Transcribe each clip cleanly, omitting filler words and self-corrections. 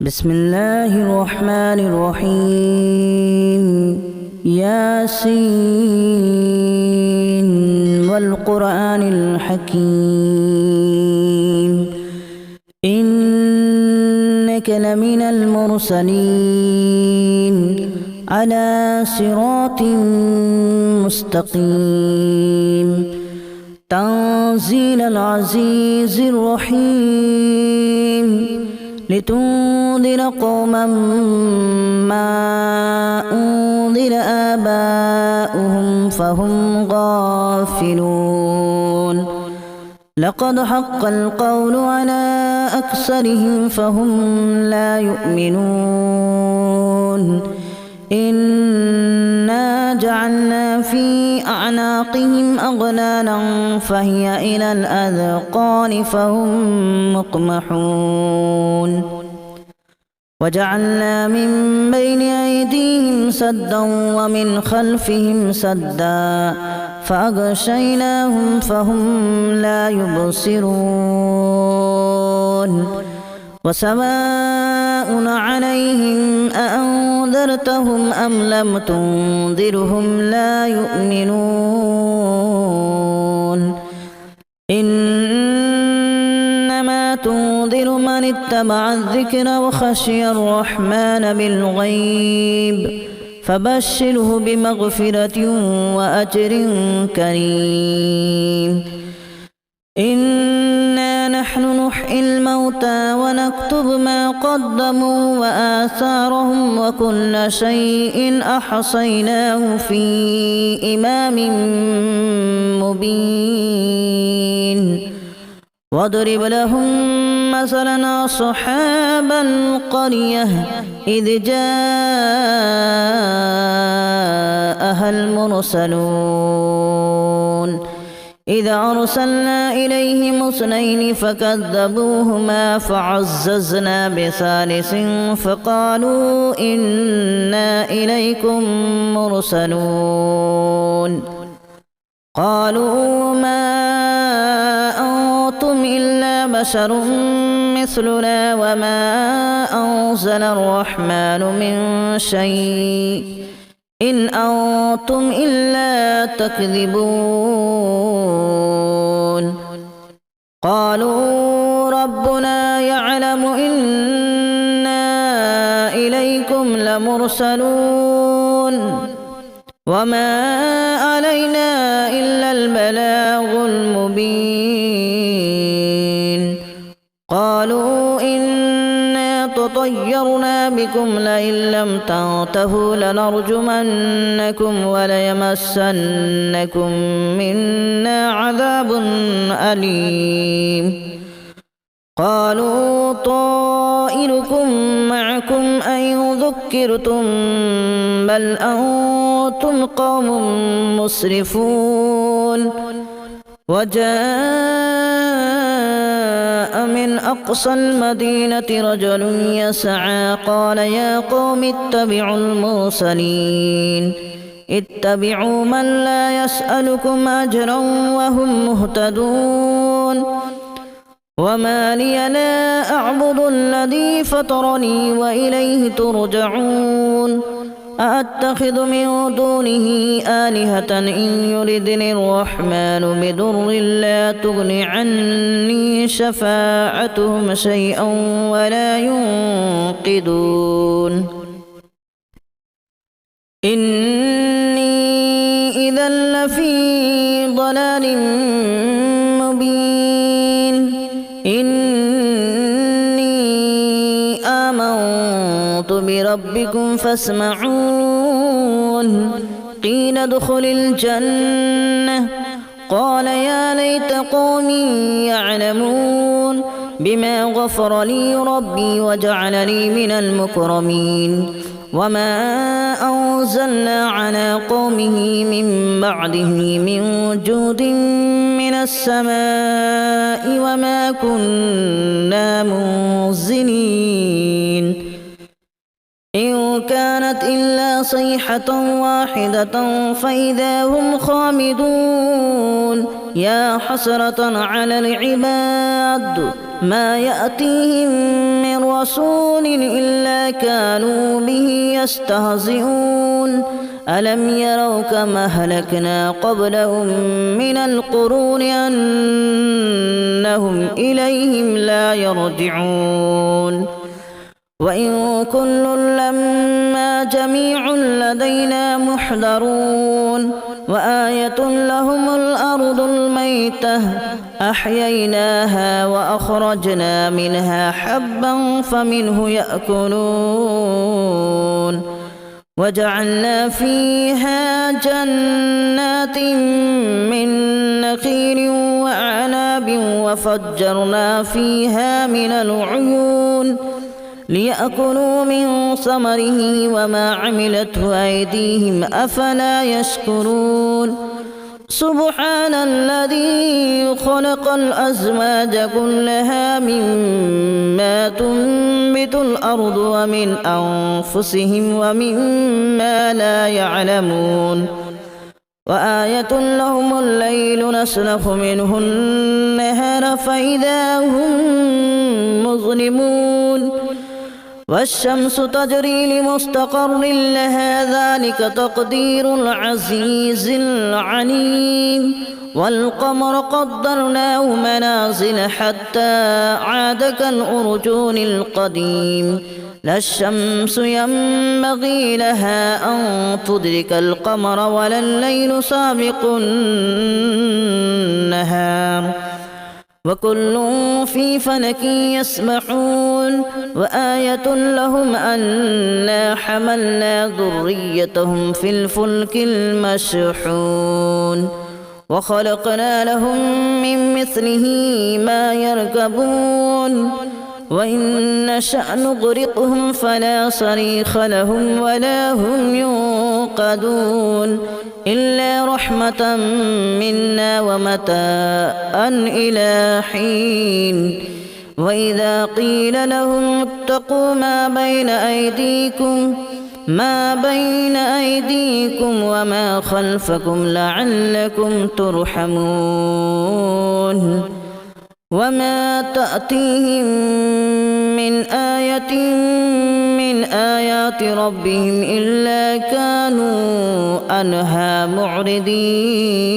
بسم الله الرحمن الرحيم ياسين والقرآن الحكيم إنك لمن المرسلين على صراط مستقيم تنزيل العزيز الرحيم لتنذر قوما ما أنذر آباؤهم فهم غافلون لقد حق القول على أكثرهم فهم لا يؤمنون إنا جعلنا في أعناقهم أغلالا فهي إلى الأذقان فهم مقمحون وجعلنا من بين أيديهم سدا ومن خلفهم سدا فأغشيناهم فهم لا يبصرون وسواء عليهم أأنذرتهم أم لم تنذرهم لا يؤمنون إنما تنذر من اتبع الذكر وخشي الرحمن بالغيب فبشره بمغفرة وأجر كريم إنا نحن نحيي الموتى ونكتب ما قدموا وآثارهم وكل شيء أحصيناه في إمام مبين واضرب لهم مثلا أصحاب القرية إذ جاءها المرسلون إذا أرسلنا إليهم اثنين فكذبوهما فعززنا بثالث فقالوا إنا إليكم مرسلون قالوا ما أنتم إلا بشر مثلنا وما أنزل الرحمن من شيء إن أنتم إلا تكذبون قالوا ربنا يعلم إنا إليكم لمرسلون وما علينا إلا البلاغ المبين قالوا إنا تطيرنا بكم لئن لم تنتهوا لنرجمنكم وليمسنكم منا عذاب أليم قالوا طائركم معكم أن ذكرتم بل أنتم قوم مسرفون وجاء من أقصى المدينة رجل يسعى قال يا قوم اتبعوا المرسلين اتبعوا من لا يسألكم أجرا وهم مهتدون وما لي لا أعبد الذي فطرني وإليه ترجعون أأتخذ من دونه آلهة إن يردني الرحمن بضر لا تغن عني شفاعتهم شيئا ولا ينقذون إني إذا لفي ضلال مبين إني آمنت بربكم فاسمعون قيل ادخل الجنة قال يا ليت قومي يعلمون بما غفر لي ربي وجعلني من المكرمين وما أنزلنا على قومه من بعده من جود من السماء وما كنا منزلين إن كانت إلا صيحة واحدة فإذا هم خامدون يا حسرة على العباد ما يأتيهم من رسول إلا كانوا به يستهزئون ألم يروا كما أهلكنا قبلهم من القرون أنهم إليهم لا يرجعون وإن كل لما جميع لدينا محضرون وآية لهم الأرض الميتة أحييناها وأخرجنا منها حبا فمنه يأكلون وجعلنا فيها جنات من نخيل وأعناب وفجرنا فيها من العيون ليأكلوا من ثمره وما عملته أيديهم أفلا يشكرون سبحان الذي خلق الأزواج كلها مما تنبت الأرض ومن أنفسهم ومما لا يعلمون وآية لهم الليل نسلخ منه النهار فإذا هم مظلمون والشمس تجري لمستقر لها ذلك تقدير العزيز العليم والقمر قدرناه منازل حتى عاد كالأرجون القديم لا الشمس ينبغي لها أن تدرك القمر ولا الليل سابق النهار وكل في فلك يسبحون وآية لهم أنا حملنا ذريتهم في الفلك المشحون وخلقنا لهم من مثله ما يركبون وإن نشأ نغرقهم فلا صريخ لهم ولا هم ينقذون إلا رحمة منا ومتاعا إلى حين وإذا قيل لهم اتقوا ما بين أيديكم وما خلفكم لعلكم ترحمون وما تأتيهم من آية من آيات ربهم إلا كانوا عنها معرضين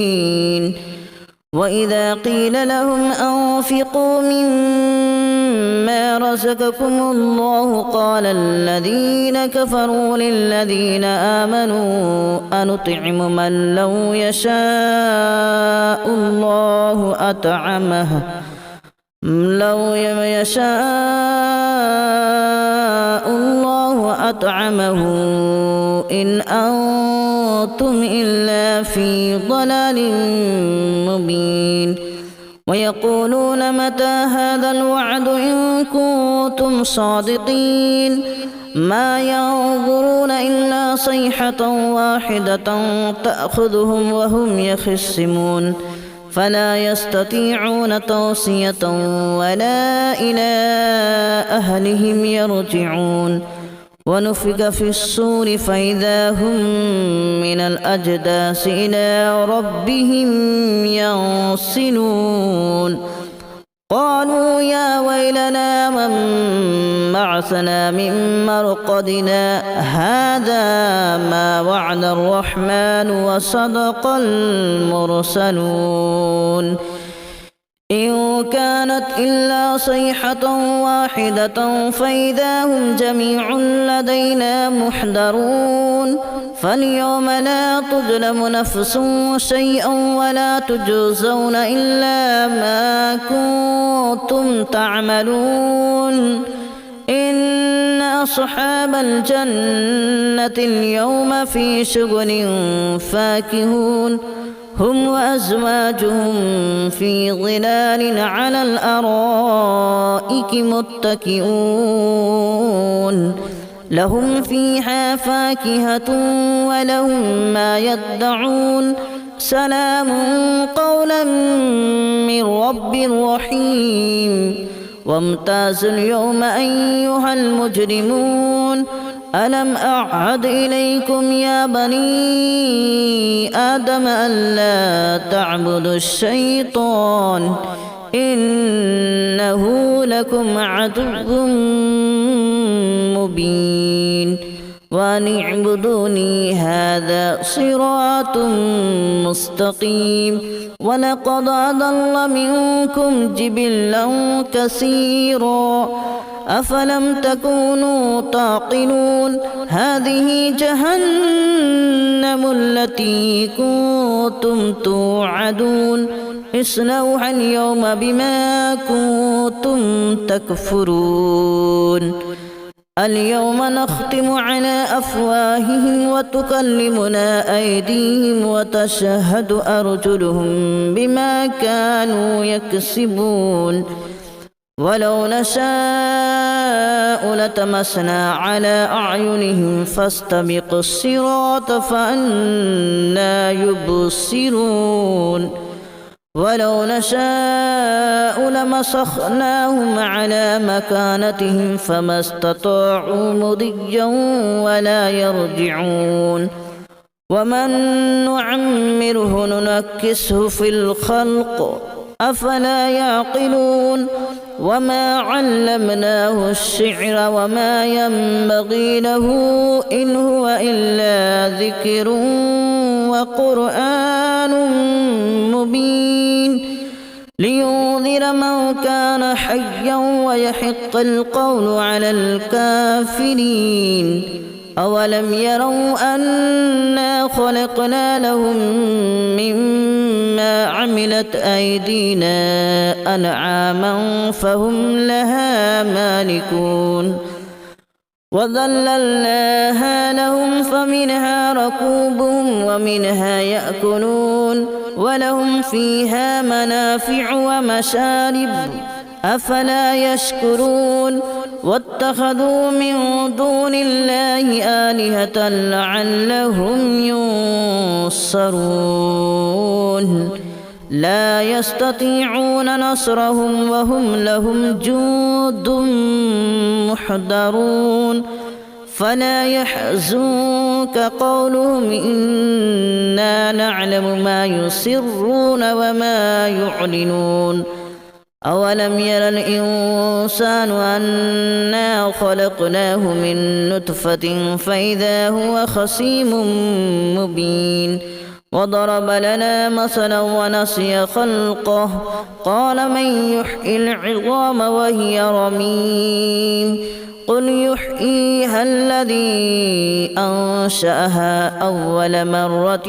وإذا قيل لهم أنفقوا مما رزقكم الله قال الذين كفروا للذين آمنوا أنطعم من لو يشاء الله أطعمه إن أنتم إلا في ضلال مبين ويقولون متى هذا الوعد إن كنتم صادقين ما ينظرون إلا صيحة واحدة تأخذهم وهم يخصمون فلا يستطيعون توصية ولا إلى أهلهم يرجعون ونفخ في الصور فإذا هم من الأجداث إلى ربهم ينسلون قالوا يا ويلنا من بعثنا من مرقدنا هذا ما وعد الرحمن وصدق المرسلون إن كانت إلا صيحة واحدة فإذا هم جميع لدينا محضرون فاليوم لا تظلم نفس شيئا ولا تجزون إلا ما كنتم تعملون إن أصحاب الجنة اليوم في شغل فاكهون هم وأزواجهم في ظلال على الأرائك متكئون لهم فيها فاكهة ولهم ما يدعون سلام قولا من رب رحيم وامتازوا اليوم أيها المجرمون ألم أعهد إليكم يا بني آدم ألا تعبدوا الشيطان إنه لكم عدو مبين وأن اعبدوني هذا صراط مستقيم ولقد أضل منكم جبلا كثيرا أفلم تكونوا تعقلون هذه جهنم التي كنتم توعدون اصلوها اليوم بما كنتم تكفرون اليوم نختم على أفواههم وتكلمنا أيديهم وتشهد أرجلهم بما كانوا يكسبون ولو نشاء لتمسنا على أعينهم فاستبقوا الصراط فأنى يبصرون ولو نشاء لمسخناهم على مكانتهم فما استطاعوا مضيا ولا يرجعون ومن نعمره ننكسه في الخلق أفلا يعقلون وما علمناه الشعر وما ينبغي له إن هو إلا ذكر وقرآن مبين لينذر من كان حيا ويحق القول على الكافرين أولم يروا أنا خلقنا لهم مما عملت أيدينا أنعاما فهم لها مالكون وذللناها لهم فمنها ركوبهم ومنها يأكلون ولهم فيها منافع ومشارب أفلا يشكرون واتخذوا من دون الله آلهة لعلهم ينصرون لا يستطيعون نصرهم وهم لهم جند محضرون فلا يحزنك قولهم إنا نعلم ما يسرون وما يعلنون أولم ير الإنسان أنا خلقناه من نطفة فإذا هو خصيم مبين وضرب لنا مثلا ونسي خلقه قال من يحيي العظام وهي رميم قل يحييها الذي أنشأها أول مرة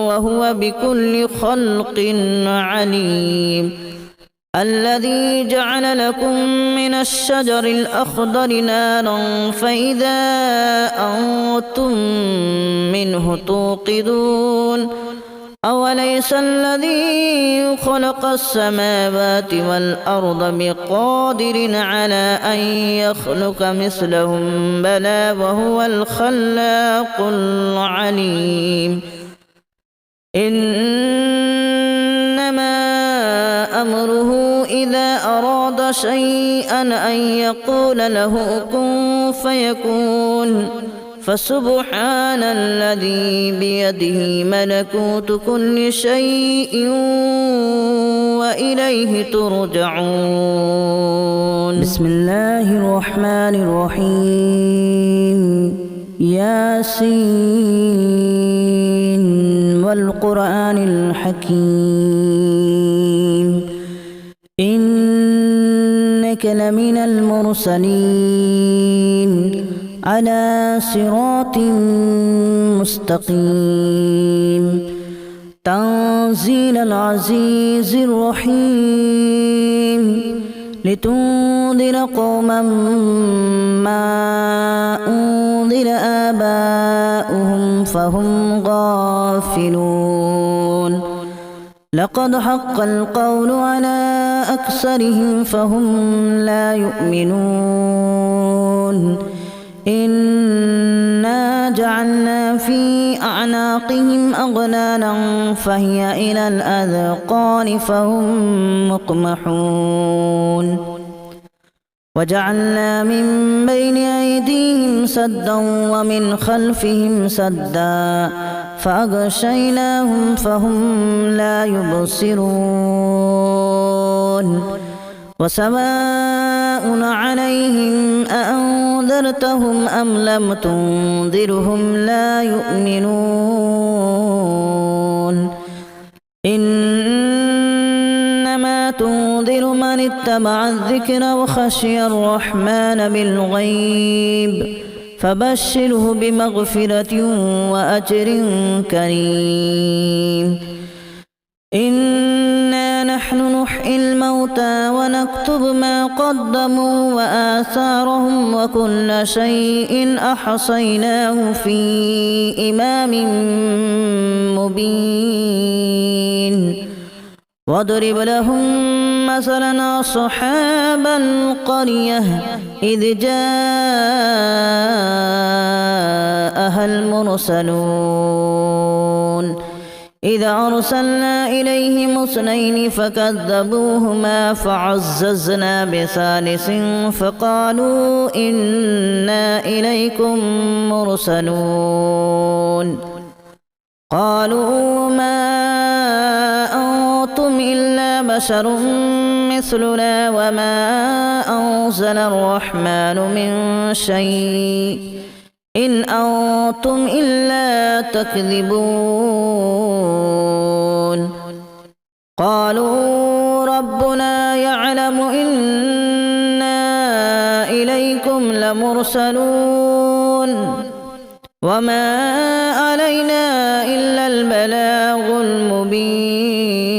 وهو بكل خلق عليم الذي جعل لكم من الشجر الأخضر نارا فإذا أنتم منه توقدون أوليس الذي خلق السماوات والأرض بقادر على أن يخلق مثلهم بلى وهو الخلاق العليم إنما أمره إذا أراد شيئا أن يقول له كن فيكون فسبحان الذي بيده ملكوت كل شيء وإليه ترجعون بسم الله الرحمن الرحيم ياسين والقرآن الحكيم إنك لمن المرسلين على صراط مستقيم تنزيل العزيز الرحيم لتنذر قوما ما أنذر آباؤهم فهم غافلون لقد حق القول على أكثرهم فهم لا يؤمنون إنا جعلنا في أعناقهم أغلالا فهي إلى الأذقان فهم مقمحون وجعلنا من بين أيديهم سدا ومن خلفهم سدا فأغشيناهم فهم لا يبصرون وسواء سواء عليهم أأنذرتهم أم لم تنذرهم لا يؤمنون إنما تنذر من اتبع الذكر وخشي الرحمن بالغيب فبشره بمغفرة وأجر كريم إنا نحن نحيي الموتى ونكتب ما قدموا وآثارهم وكل شيء أحصيناه في إمام مبين واضرب لهم مثلا أصحاب القرية إذ جاءها المرسلون إذا أرسلنا إليهم اثنين فكذبوهما فعززنا بثالث فقالوا إنا إليكم مرسلون قالوا ما أنتم إلا بشر مثلنا وما أنزل الرحمن من شيء إن أنتم إلا تكذبون قالوا ربنا يعلم إنا إليكم لمرسلون وما علينا إلا البلاغ المبين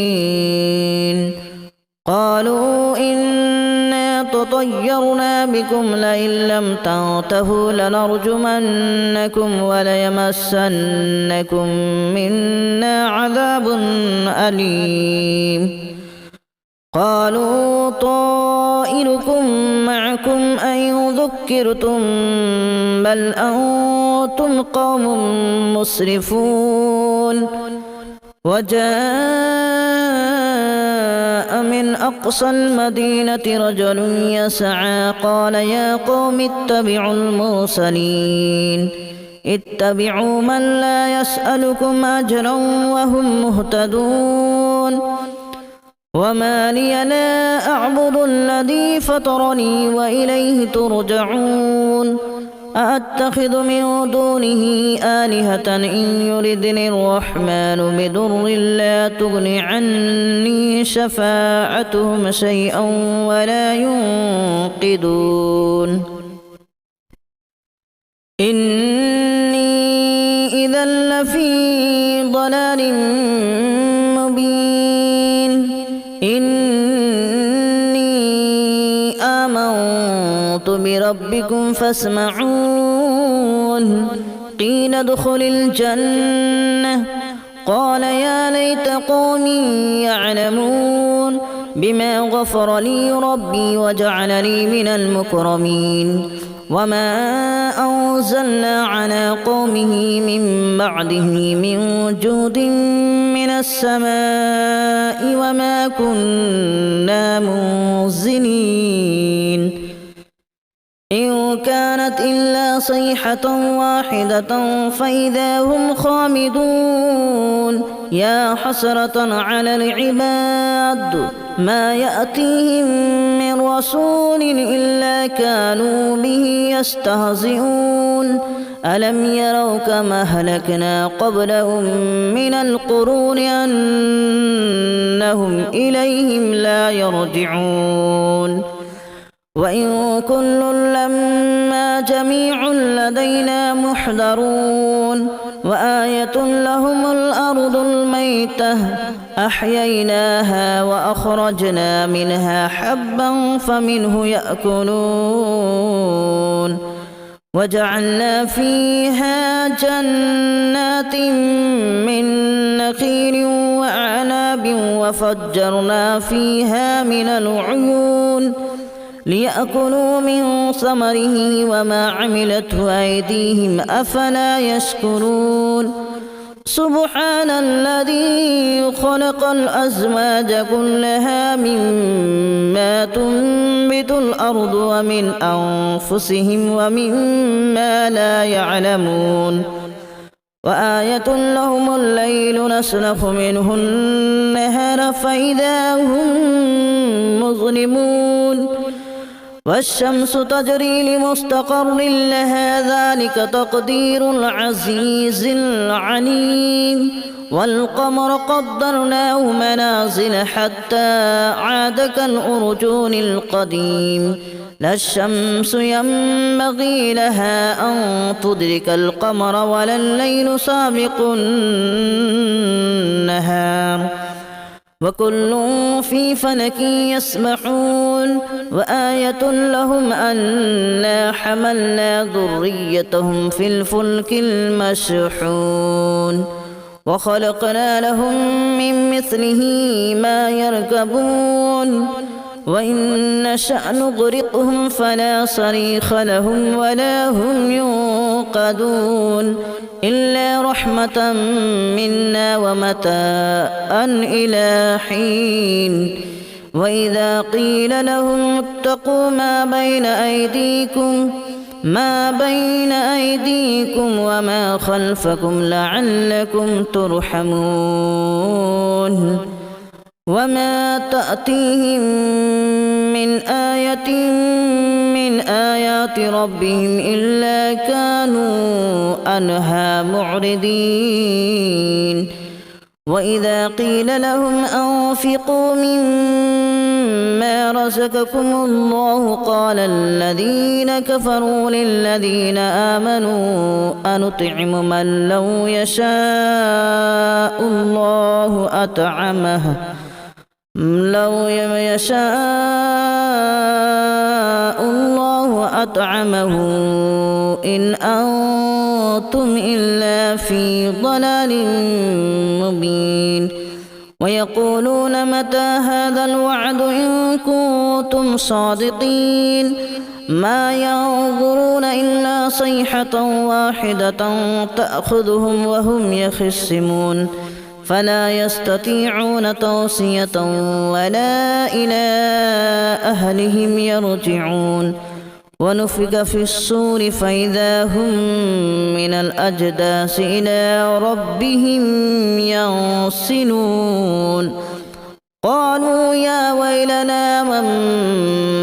قالوا إنا تطيرنا بكم لئن لم تنتهوا لنرجمنكم وليمسنكم منا عذاب أليم قالوا طائركم معكم أن ذكرتم بل أنتم قوم مسرفون وجاء من أقصى المدينة رجل يسعى قال يا قوم اتبعوا المرسلين اتبعوا من لا يسألكم أجرا وهم مهتدون وما لي لا أعبد الذي فطرني وإليه ترجعون أأتخذ من دونه آلهة إن يردني الرحمن بضر لا تغن عني شفاعتهم شيئا ولا ينقذون إني إذا لفي ضلال مبين إني آمنت بربكم فاسمعون قيل ادخل الجنة قال يا ليت قومي يعلمون بما غفر لي ربي وجعلني من المكرمين وما أنزلنا على قومه من بعده من جود من السماء وما كنا منزلين إن كانت إلا صيحة واحدة فإذا هم خامدون يا حسرة على العباد ما يأتيهم من رسول إلا كانوا به يستهزئون ألم يروا كما أهلكنا قبلهم من القرون أنهم إليهم لا يرجعون وإن كل لما جميع لدينا محضرون وآية لهم الأرض الميتة أحييناها وأخرجنا منها حبا فمنه يأكلون وجعلنا فيها جنات من نخيل وأعناب وفجرنا فيها من العيون ليأكلوا من ثمره وما عملته أيديهم أفلا يشكرون سبحان الذي خلق الأزواج كلها مما تنبت الأرض ومن أنفسهم ومما لا يعلمون وآية لهم الليل نسلخ منه النهار فإذا هم مظلمون والشمس تجري لمستقر لها ذلك تقدير العزيز العليم والقمر قدرناه منازل حتى عاد كالأرجون القديم لا الشمس ينبغي لها أن تدرك القمر ولا الليل سابق النهار وكل في فلك يسبحون وآية لهم أنا حملنا ذريتهم في الفلك المشحون وخلقنا لهم من مثله ما يركبون وإن نشأ نغرقهم فلا صريخ لهم ولا هم ينقذون إلا رحمة منا ومتاعا إلى حين وإذا قيل لهم اتقوا ما بين أيديكم وما خلفكم لعلكم ترحمون وما تأتيهم من آية من آيات ربهم إلا كانوا عنها معرضين وإذا قيل لهم أنفقوا مما رزقكم الله قال الذين كفروا للذين آمنوا أنطعم من لو يشاء الله أطعمه إن أنتم إلا في ضلال مبين ويقولون متى هذا الوعد إن كنتم صادقين ما ينظرون إلا صيحة واحدة تأخذهم وهم يخصمون فلا يستطيعون توصية ولا إلى أهلهم يرجعون ونفخ في الصور فإذا هم من الأجداث إلى ربهم ينسلون قالوا يا ويلنا من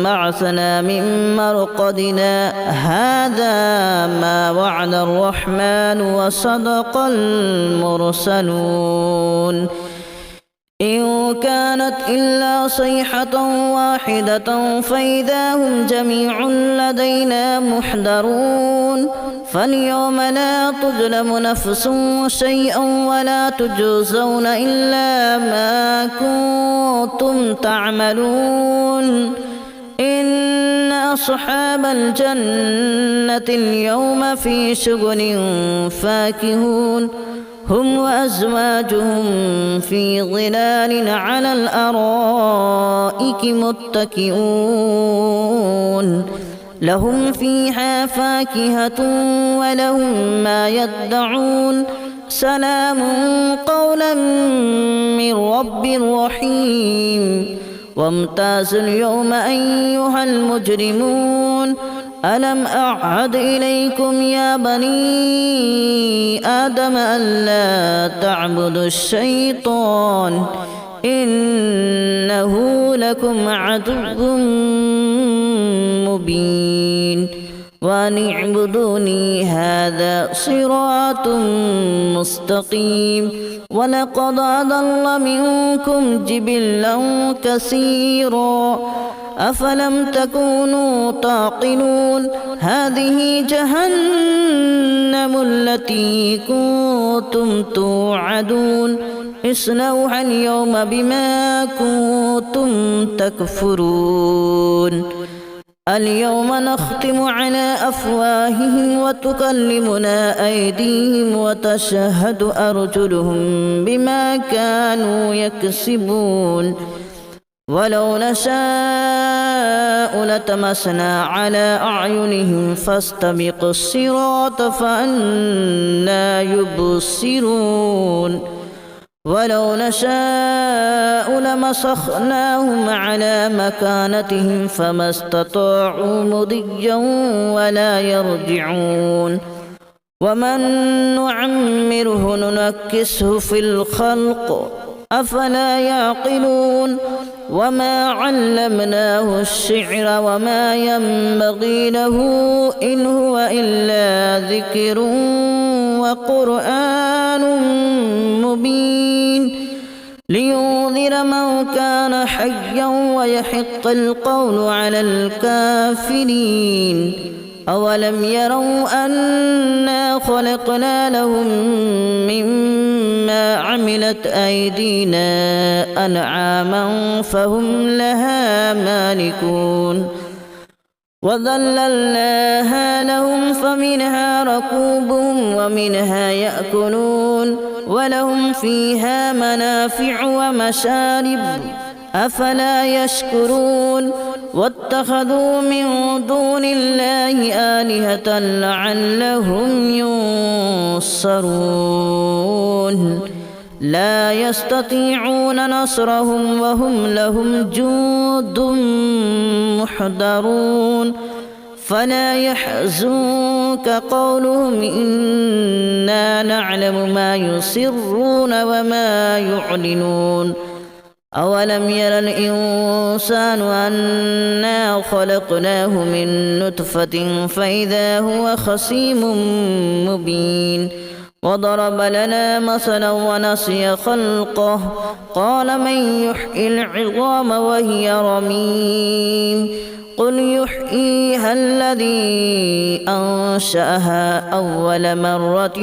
بعثنا من مرقدنا هذا ما وعد الرحمن وصدق المرسلون إن كانت إلا صيحة واحدة فإذا هم جميع لدينا محضرون فاليوم لا تظلم نفس شيئا ولا تجزون إلا ما كنتم تعملون إن أصحاب الجنة اليوم في شغل فاكهون هم وأزواجهم في ظلال على الأرائك متكئون لهم فيها فاكهة ولهم ما يدعون سلام قولا من رب رحيم وامتازوا اليوم أيها المجرمون ألم أعهد إليكم يا بني آدم ألا تعبدوا الشيطان إنه لكم عدو مبين وأن اعبدوني هذا صراط مستقيم ولقد أضل منكم جبلا كثيرا أفلم تكونوا تعقلون هذه جهنم التي كنتم توعدون اصلوها اليوم بما كنتم تكفرون اليوم نختم على أفواههم وتكلمنا أيديهم وتشهد أرجلهم بما كانوا يكسبون ولو نشاء لتمسنا على أعينهم فاستبقوا الصراط فأنى يبصرون ولو نشاء لمسخناهم على مكانتهم فما استطاعوا مضيا ولا يرجعون ومن نعمره ننكسه في الخلق أفلا يعقلون وما علمناه الشعر وما ينبغي له إن هو إلا ذكر وقرآن مبين لينذر من كان حيا ويحق القول على الكافرين أولم يروا أنا خلقنا لهم مما عملت أيدينا أنعاما فهم لها مالكون وذللناها لهم فمنها ركوبهم ومنها يأكلون ولهم فيها منافع ومشارب أفلا يشكرون واتخذوا من دون الله آلهة لعلهم ينصرون لا يستطيعون نصرهم وهم لهم جند محضرون فلا يحزنك قولهم إنا نعلم ما يسرون وما يعلنون أولم ير الإنسان أنا خلقناه من نطفة فإذا هو خصيم مبين وضرب لنا مثلا ونسي خلقه قال من يحيي العظام وهي رميم قل يحييها الذي أنشأها أول مرة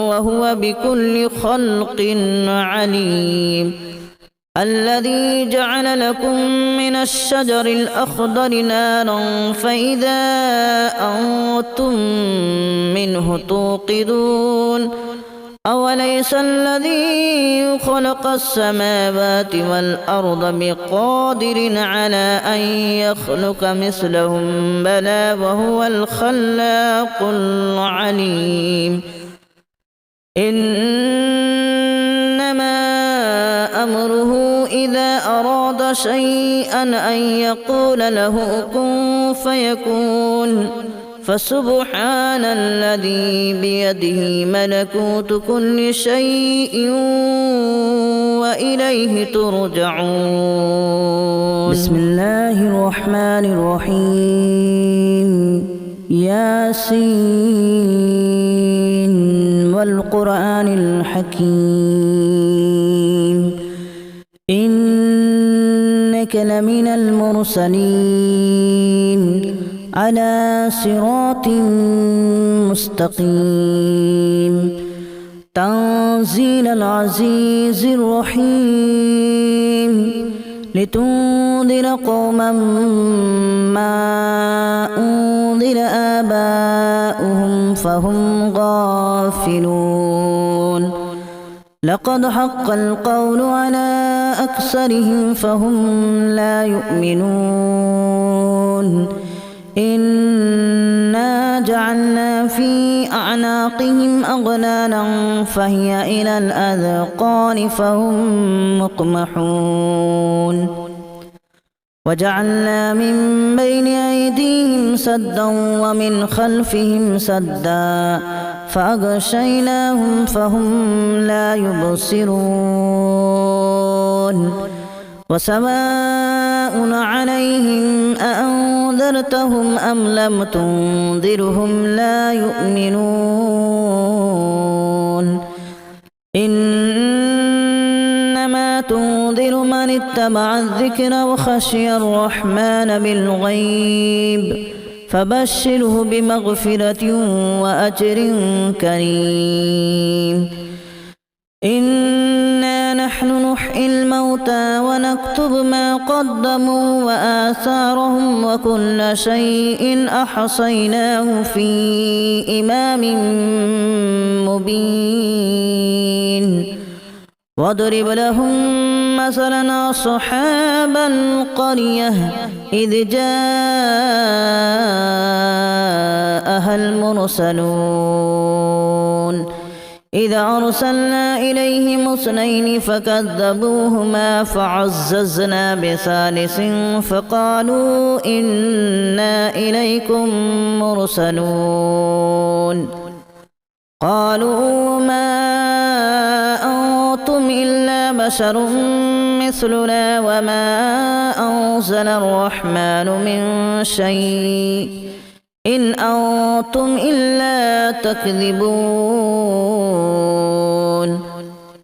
وهو بكل خلق عليم الذي جعل لكم من الشجر الأخضر نارا فإذا أنتم منه توقدون أوليس الذي خلق السماوات والأرض بقادر على أن يخلق مثلهم بلى وهو الخلاق العليم إنما أمره إذا أراد شيئا أن يقول له كن فيكون فسبحان الذي بيده ملكوت كل شيء وإليه ترجعون بسم الله الرحمن الرحيم ياسين والقرآن الحكيم إنك لمن المرسلين على صراط مستقيم تنزيل العزيز الرحيم لتنذر قوما ما أنذر آباؤهم فهم غافلون لقد حق القول على أكثرهم فهم لا يؤمنون إنا جعلنا في أعناقهم أغلالا فهي إلى الأذقان فهم مقمحون وجعلنا من بين أيديهم سدا ومن خلفهم سدا فأغشيناهم فهم لا يبصرون وسواء عليهم أأنذرتهم أم لم تنذرهم لا يؤمنون إنما تنذر من اتبع الذكر وخشي الرحمن بالغيب فبشره بمغفرة وأجر كريم إنا نحن نحيي الموتى ونكتب ما قدموا وآثارهم وكل شيء أحصيناه في إمام مبين واضرب لهم مثلا أصحاب القرية إذ جاءها المرسلون إذا أرسلنا إليهم اثنين فكذبوهما فعززنا بثالث فقالوا إنا إليكم مرسلون قالوا ما أنتم إلا بشر مثلنا وما أنزل الرحمن من شيء إن أنتم إلا تكذبون